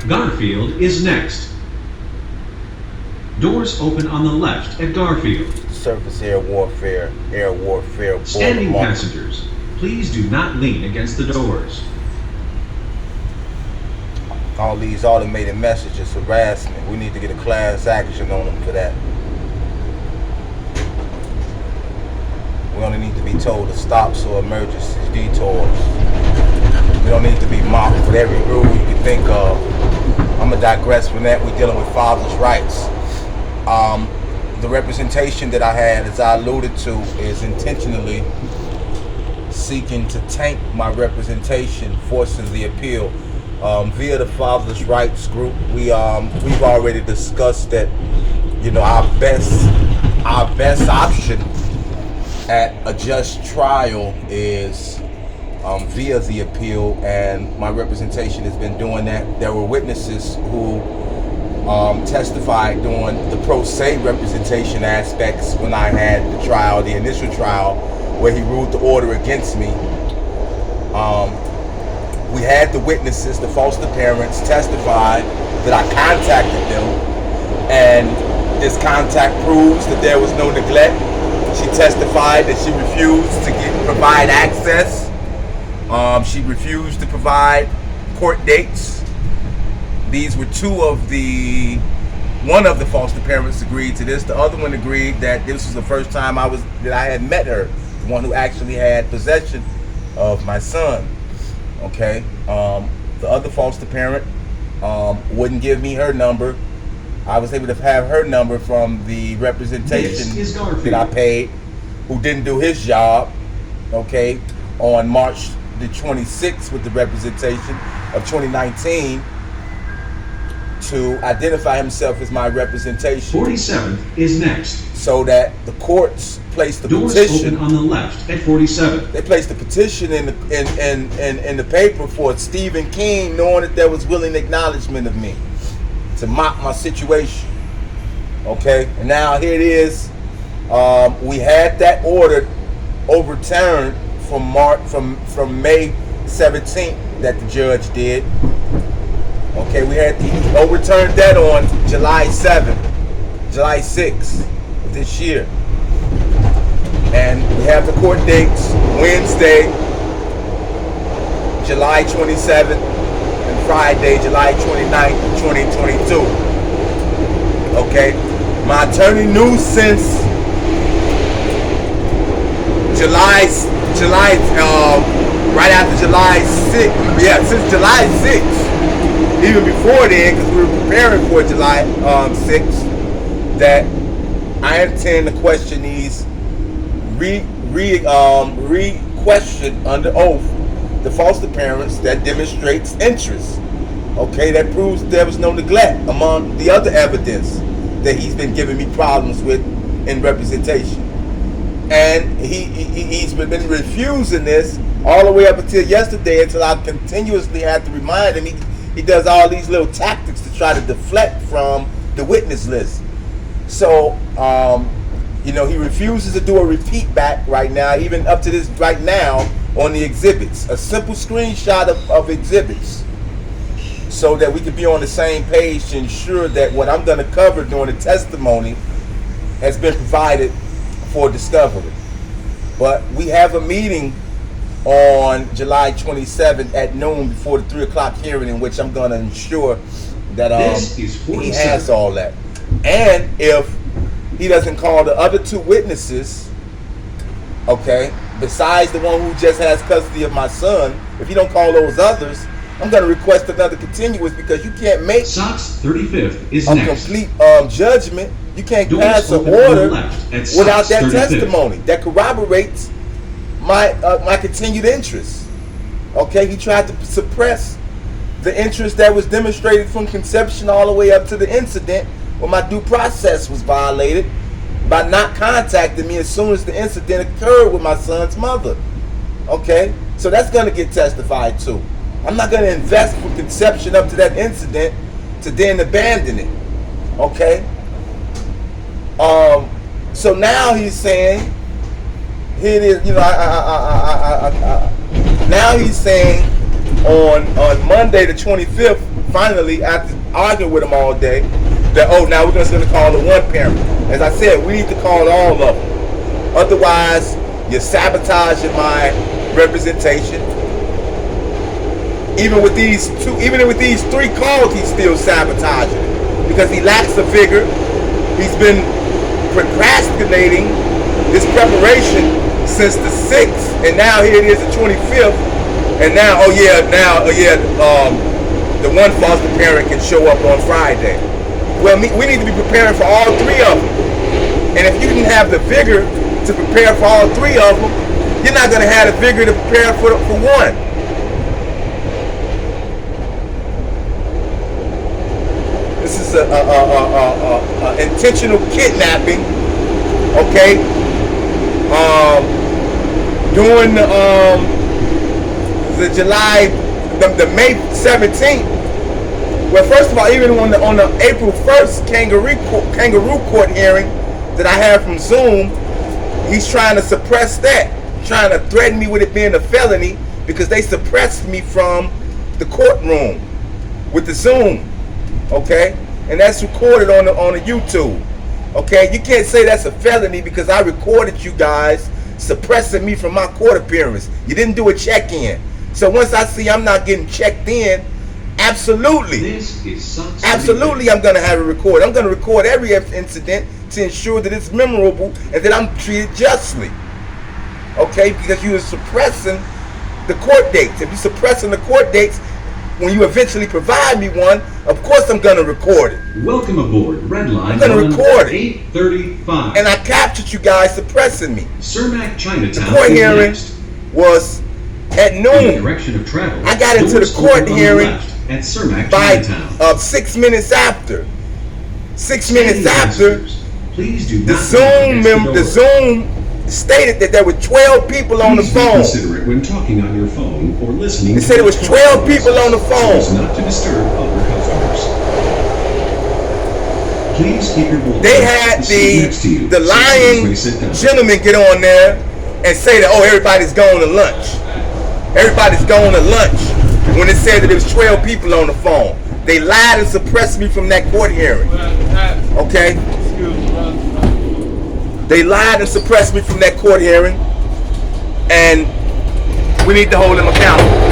Garfield is next. Doors open on the left at Garfield. Surface air warfare, Standing border marker. passengers, please do not lean against the doors. All these automated messages, harassment. We need to get a class action on them for that. We only need to be told to stops or emergencies, detours. We don't need to be mocked with every rule you can think of. I'm going to digress from that. We're dealing with father's rights. The representation that I had, as I alluded to, is intentionally seeking to tank my representation, forcing the appeal. Via the father's rights group, we've already discussed that, our best option at a just trial is via the appeal, and my representation has been doing that. There were witnesses who testified during the pro se representation aspects when I had the trial, the initial trial, where he ruled the order against me. We had the witnesses, the foster parents, testify that I contacted them, and this contact proves that there was no neglect. She testified that she refused to provide access. She refused to provide court dates. These were one of the foster parents agreed to this. The other one agreed that this was the first time that I had met her, the one who actually had possession of my son. Okay, the other foster parent wouldn't give me her number. I was able to have her number from the representation that I paid, who didn't do his job, okay, on March the 26th with the representation of 2019 to identify himself as my representation. 47th is next. So that the courts placed the Doors petition open on the left at 47. They placed the petition in the paper for Stephen King, knowing that there was willing acknowledgement of me to mock my situation. Okay, and now here it is. We had that order overturned from May 17th that the judge did. Okay, he overturned that on July 6th of this year. And we have the court dates: Wednesday, July 27th, and Friday, July 29th, 2022. Okay, my attorney knew since right after July 6th, since July 6th, even before then, because we were preparing for July 6th, that I intend to question these re-question under oath the foster parents that demonstrates interest. Okay, that proves there was no neglect among the other evidence that he's been giving me problems with in representation. And he's been refusing this all the way up until yesterday, until I continuously had to remind him. He does all these little tactics to try to deflect from the witness list. So, he refuses to do a repeat back right now, even up to this right now on the exhibits. A simple screenshot of exhibits so that we could be on the same page to ensure that what I'm going to cover during the testimony has been provided for discovery. But we have a meeting on July 27th at noon before the 3 o'clock hearing, in which I'm going to ensure that he has all that. And if he doesn't call the other 2 witnesses, okay, besides the one who just has custody of my son, if he don't call those others, I'm going to request another continuance, because you can't make Sox 35th is a next. complete judgment. You can't Doors pass an open order on the left at without Sox that 35th. testimony that corroborates my continued interest. Okay, he tried to suppress the interest that was demonstrated from conception all the way up to the incident, when my due process was violated by not contacting me as soon as the incident occurred with my son's mother. Okay, so that's going to get testified to. I'm not going to invest from conception up to that incident to then abandon it. Okay. So now he's saying, here it is. Now he's saying on Monday the 25th, finally, after arguing with them all day, that, oh, now we're just going to call the one parent. As I said, we need to call all of them. Otherwise, you're sabotaging my representation. Even with these three calls, he's still sabotaging because he lacks a vigor. He's been procrastinating this preparation since the 6th, and now here it is the 25th, and now, the one foster parent can show up on Friday. Well, we need to be preparing for all three of them. And if you didn't have the vigor to prepare for all three of them, you're not going to have the vigor to prepare for one. This is a intentional kidnapping, okay? During the July, the May 17th. Well, first of all, even on the April 1st kangaroo court hearing that I had from Zoom, he's trying to suppress that, trying to threaten me with it being a felony because they suppressed me from the courtroom with the Zoom, okay? And that's recorded on the YouTube, okay? You can't say that's a felony because I recorded you guys suppressing me from my court appearance. You didn't do a check-in. So once I see I'm not getting checked in, absolutely, I'm going to have it recorded. I'm going to record every incident to ensure that it's memorable and that I'm treated justly. Okay, because you are suppressing the court dates. If you're suppressing the court dates, when you eventually provide me one, of course I'm going to record it. Welcome aboard. Red line. I'm going to record it. 8:35. And I captured you guys suppressing me. Cermak Chinatown. The court hearing was at In the noon. direction of travel. I got into the doors court open on hearing the left at Cermak by Chinatown. 6 minutes after. 6 minutes after, Please do the not Zoom stated that there were 12 people on the Please be phone. considerate when talking on your phone or listening. They said it was 12 people on the phone. So as not to disturb other customers. Please keep your voice. They had the so lying please may sit down. gentleman get on there and say that, oh, everybody's going to lunch. Everybody's going to lunch. When it said that there was 12 people on the phone. They lied and suppressed me from that court hearing. Okay? They lied and suppressed me from that court hearing. And we need to hold them accountable.